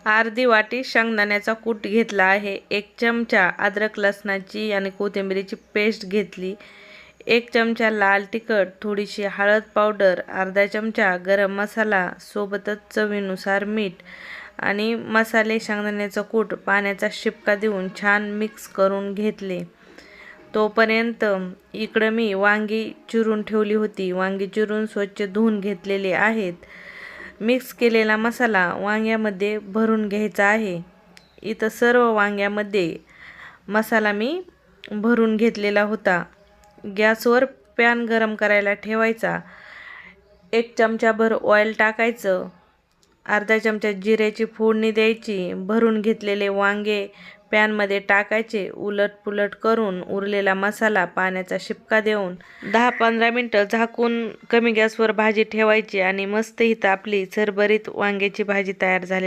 अर्धी वाटी शेंगदाण्याचा कूट घेतला आहे, 1 चमचा अद्रक लसणाची आणि कोथिंबीरीची पेस्ट घेतली, 1 चमचा लाल तिखट, थोडीशी हळद पावडर, अर्धा चमचा गरम मसाला, सोबतच चवीनुसार मीठ आणि मसाले शेंगदाण्याचा कूट पाण्याचा शिपका देऊन छान मिक्स करून घेतले. तोपर्यंत इकडं मी वांगी चिरून ठेवली होती. वांगी चिरून स्वच्छ धुवून घेतलेले आहेत. मिक्स केलेला मसाला वांग्यामध्ये भरून घ्यायचा आहे. इथं सर्व वांग्यामध्ये मसाला मी भरून घेतलेला होता. गॅसवर पॅन गरम करायला ठेवायचा. 1 चमचाभर ऑइल टाकायचं, अर्धा चमचा जिऱ्याची फोडणी द्यायची, भरून घेतलेले वांगे पॅनमध्ये टाकायचे, उलटपुलट करून उरलेला मसाला पाण्याचा शिपका देऊन 10-15 मिनटं झाकून कमी गॅसवर भाजी ठेवायची आणि मस्त इथं आपली सरभरीत वांग्याची भाजी तयार झाली.